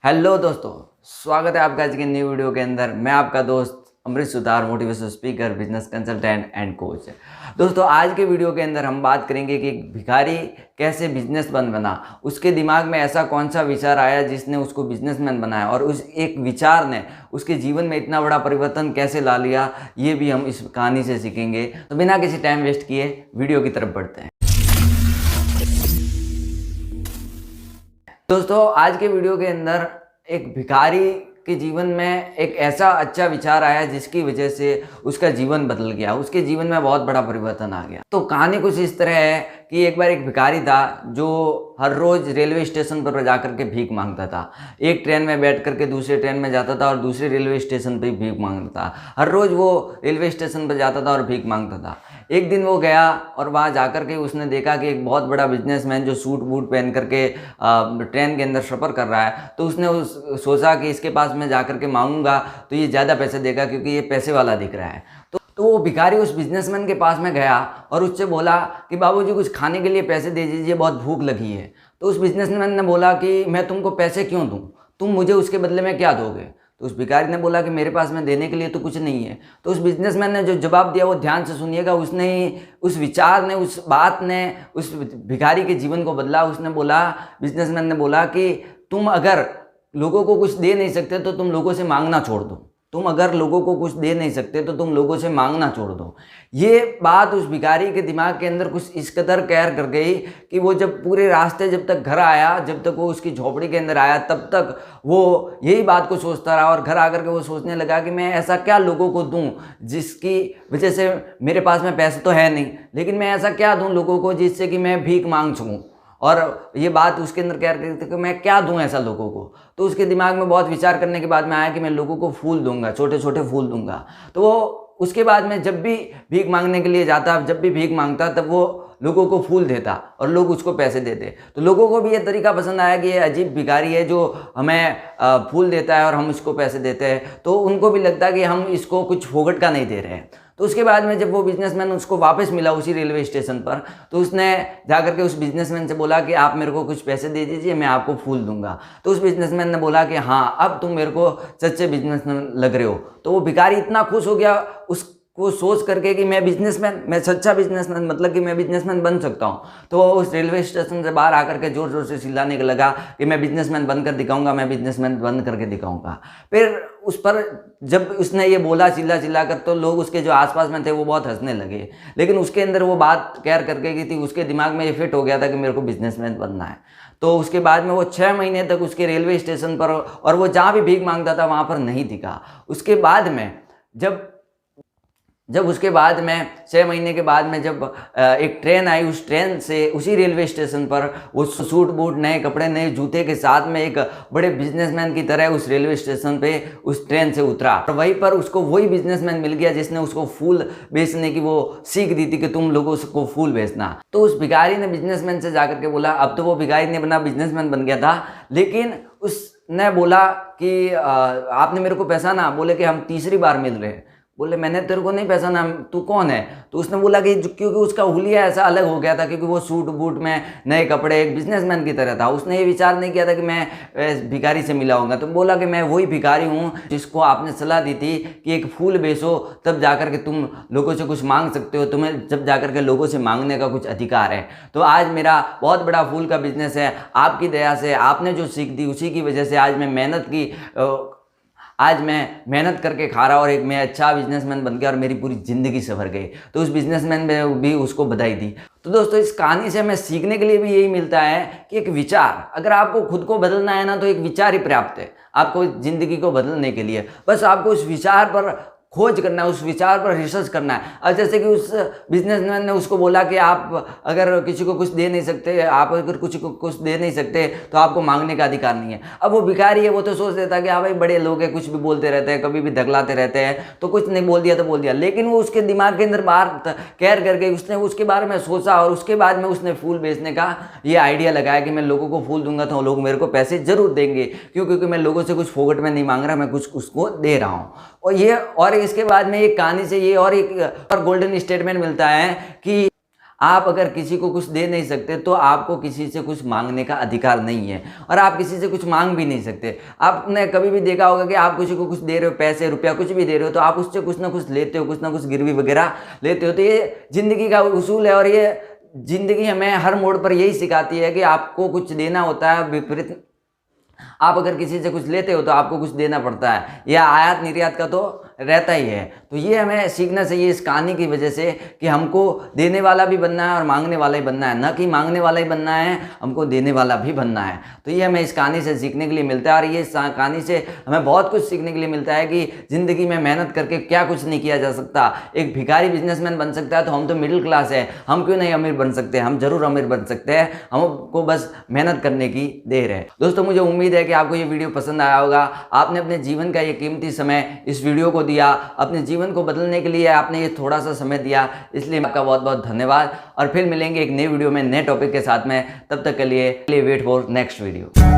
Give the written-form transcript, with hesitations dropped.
Hello दोस्तों, स्वागत है आपका आज की न्यू वीडियो के अंदर। मैं आपका दोस्त Amrit Sutar, motivational speaker, business consultant and coach. दोस्तों, आज के वीडियो के अंदर हम बात करेंगे कि एक भिखारी कैसे बिजनेसमैन बना। उसके दिमाग में ऐसा कौन सा विचार आया जिसने उसको बिजनेसमैन बनाया, और उस एक विचार ने उसके जीवन में इतना बड़ा परिवर्तन कैसे ला लिया, ये भी हम इस कहानी से सीखेंगे। तो बिना किसी टाइम वेस्ट किए वीडियो की तरफ बढ़ते हैं। दोस्तों, आज के वीडियो के अंदर एक भिखारी के जीवन में एक ऐसा अच्छा विचार आया जिसकी वजह से उसका जीवन बदल गया, उसके जीवन में बहुत बड़ा परिवर्तन आ गया। तो कहानी कुछ इस तरह है कि एक बार एक भिखारी था जो हर रोज रेलवे स्टेशन पर जाकर के भीख मांगता था। एक ट्रेन में बैठ करके दूसरे ट्रेन में जाता था और दूसरे रेलवे स्टेशन पर भीख मांगता था। हर रोज वो रेलवे स्टेशन पर जाता था और भीख मांगता था। एक दिन वो गया और वहाँ जाकर के उसने देखा कि एक बहुत बड़ा बिजनेसमैन जो सूट बूट पहन करके ट्रेन के अंदर सफ़र कर रहा है। तो उसने सोचा कि इसके पास मैं जाकर के मांगूंगा तो ये ज़्यादा पैसे देगा, क्योंकि ये पैसे वाला दिख रहा है। तो वो भिखारी उस बिजनेसमैन के पास में गया और उससे बोला कि बाबूजी कुछ खाने के लिए पैसे दे दीजिए, बहुत भूख लगी है। तो उस बिजनेसमैन ने बोला कि मैं तुमको पैसे क्यों दूँ, तुम मुझे उसके बदले में क्या दोगे। तो उस भिखारी ने बोला कि मेरे पास में देने के लिए तो कुछ नहीं है। तो उस बिजनेसमैन ने जो जवाब दिया वो ध्यान से सुनिएगा। उसने उस विचार ने, उस बात ने उस भिखारी के जीवन को बदला। उसने बोला, बिजनेसमैन ने बोला कि तुम अगर लोगों को कुछ दे नहीं सकते तो तुम लोगों से मांगना छोड़ दो। तुम अगर लोगों को कुछ दे नहीं सकते तो तुम लोगों से मांगना छोड़ दो। ये बात उस भिखारी के दिमाग के अंदर कुछ इस कदर कैर कर गई कि वो जब पूरे रास्ते जब तक घर आया, जब तक वो उसकी झोपड़ी के अंदर आया, तब तक वो यही बात को सोचता रहा। और घर आकर के वो सोचने लगा कि मैं ऐसा क्या लोगों को दूं जिसकी वजह से, मेरे पास में पैसे तो है नहीं, लेकिन मैं ऐसा क्या दूं लोगों को जिससे कि मैं भीख मांग सकूं। और ये बात उसके अंदर कह रही थी कि मैं क्या दूं ऐसा लोगों को। तो उसके दिमाग में बहुत विचार करने के बाद में आया कि मैं लोगों को फूल दूंगा, छोटे छोटे फूल दूंगा। तो वो उसके बाद में जब भी भीख मांगने के लिए जाता, जब भी भीख मांगता, तब वो लोगों को फूल देता और लोग उसको पैसे देते। तो लोगों को भी ये तरीका पसंद आया कि ये अजीब भिखारी है जो हमें फूल देता है और हम इसको पैसे देते हैं। तो उनको भी लगता है कि हम इसको कुछ फोगट का नहीं दे रहे हैं। तो उसके बाद में जब वो बिजनेसमैन उसको वापस मिला उसी रेलवे स्टेशन पर, तो उसने जाकर के उस बिजनेसमैन से बोला कि आप मेरे को कुछ पैसे दे दीजिए, मैं आपको फूल दूंगा। तो उस बिजनेसमैन ने बोला कि हाँ, अब तुम मेरे को सच्चे बिजनेसमैन लग रहे हो। तो वो भिखारी इतना खुश हो गया उसको सोच करके कि मैं बिजनेसमैन, मैं सच्चा बिजनेसमैन, मतलब कि मैं बिजनेसमैन बन सकता हूँ। तो वो उस रेलवे स्टेशन से बाहर आकर के जोर जोर से चिल्लाने के लगा कि मैं बिजनेसमैन बनकर दिखाऊंगा, मैं बिजनेसमैन बन करके दिखाऊंगा। फिर उस पर जब उसने ये बोला चिल्ला कर, तो लोग उसके जो आसपास में थे वो बहुत हंसने लगे। लेकिन उसके अंदर वो बात कैर करके की थी, उसके दिमाग में ये फिट हो गया था कि मेरे को बिजनेसमैन बनना है। तो उसके बाद में वो 6 महीने तक उसके रेलवे स्टेशन पर, और वो जहाँ भी भीख मांगता था वहाँ पर नहीं दिखा। उसके बाद में जब उसके बाद में 6 महीने के बाद में जब एक ट्रेन आई, उस ट्रेन से उसी रेलवे स्टेशन पर वो सूट बूट, नए कपड़े, नए जूते के साथ में एक बड़े बिजनेसमैन की तरह उस रेलवे स्टेशन पे उस ट्रेन से उतरा। और वहीं पर उसको वही बिजनेसमैन मिल गया जिसने उसको फूल बेचने की वो सीख दी थी कि तुम लोगों को फूल बेचना। तो उस भिखारी ने बिजनेसमैन से जाकर के बोला, अब तो वो भिखारी ने बना बिजनेसमैन बन गया था, लेकिन उसने बोला कि आपने मेरे को पहचाना? बोले कि हम तीसरी बार मिल रहे हैं। बोले मैंने तेरे को नहीं पहचाना, तू कौन है? तो उसने बोला कि क्योंकि उसका हुलिया ऐसा अलग हो गया था, क्योंकि वो सूट बूट में, नए कपड़े, एक बिजनेसमैन की तरह था। उसने ये विचार नहीं किया था कि मैं भिखारी से मिला होऊंगा। तो बोला कि मैं वही भिखारी हूँ जिसको आपने सलाह दी थी कि एक फूल बेचो, तब जाकर के तुम लोगों से कुछ मांग सकते हो, तुम्हें जब जाकर के लोगों से मांगने का कुछ अधिकार है। तो आज मेरा बहुत बड़ा फूल का बिजनेस है। आपकी दया से, आपने जो सीख दी उसी की वजह से आज मैं मेहनत करके खा रहा, और एक मैं अच्छा बिजनेसमैन बन गया और मेरी पूरी ज़िंदगी सवर गई। तो उस बिजनेसमैन ने भी उसको बधाई दी। तो दोस्तों, इस कहानी से हमें सीखने के लिए भी यही मिलता है कि एक विचार, अगर आपको खुद को बदलना है ना, तो एक विचार ही पर्याप्त है आपको ज़िंदगी को बदलने के लिए। बस आपको उस विचार पर खोज करना है, उस विचार पर रिसर्च करना है। अब जैसे कि उस बिजनेसमैन ने उसको बोला कि आप अगर किसी को कुछ दे नहीं सकते, आप अगर किसी को कुछ दे नहीं सकते तो आपको मांगने का अधिकार नहीं है। अब वो भिखारी है, वो तो सोच देता कि हाँ भाई बड़े लोग हैं, कुछ भी बोलते रहते हैं, कभी भी धकलाते रहते हैं, तो कुछ नहीं बोल दिया तो बोल दिया। लेकिन वो उसके दिमाग के अंदर बाहर कैर करके उसने उसके बारे में सोचा, और उसके बाद में उसने फूल बेचने का ये आइडिया लगाया कि मैं लोगों को फूल दूंगा तो लोग मेरे को पैसे जरूर देंगे, क्योंकि मैं लोगों से कुछ फोकट में नहीं मांग रहा, मैं कुछ उसको दे रहा हूँ। और इसके बाद में एक कहानी से ये और एक गोल्डन स्टेटमेंट मिलता है कि आप अगर किसी को कुछ दे नहीं सकते तो आपको किसी से कुछ मांगने का अधिकार नहीं है, और आप किसी से कुछ मांग भी नहीं सकते। आपने कभी भी देखा होगा कि आप किसी को कुछ दे रहे हो, पैसे रुपया कुछ भी दे रहे हो, तो आप उससे कुछ ना कुछ लेते हो, कुछ ना कुछ गिरवी वगैरह लेते हो। तो ये जिंदगी का उसूल है, और ये जिंदगी हमें हर मोड़ पर यही सिखाती है कि आपको कुछ देना होता है। विपरीत आप अगर किसी से कुछ लेते हो तो आपको कुछ देना पड़ता है, या आयात निर्यात का तो रहता ही है। तो ये हमें सीखना चाहिए इस कहानी की वजह से कि हमको देने वाला भी बनना है और मांगने वाला ही बनना है, न कि मांगने वाला ही बनना है, हमको देने वाला भी बनना है। तो ये हमें इस कहानी से सीखने के लिए मिलता है, और ये कहानी से हमें बहुत कुछ सीखने के लिए मिलता है कि ज़िंदगी में मेहनत करके क्या कुछ नहीं किया जा सकता। एक भिखारी बिजनेसमैन बन सकता है, तो हम तो मिडिल क्लास है, हम क्यों नहीं अमीर बन सकते? हम जरूर अमीर बन सकते हैं, हमको बस मेहनत करने की देर है। दोस्तों, मुझे उम्मीद है कि आपको ये वीडियो पसंद आया होगा। आपने अपने जीवन का ये कीमती समय इस वीडियो को दिया, अपने जीवन को बदलने के लिए आपने ये थोड़ा सा समय दिया, इसलिए आपका बहुत बहुत धन्यवाद। और फिर मिलेंगे एक नई वीडियो में नए टॉपिक के साथ में। तब तक के लिए वेट फॉर नेक्स्ट वीडियो।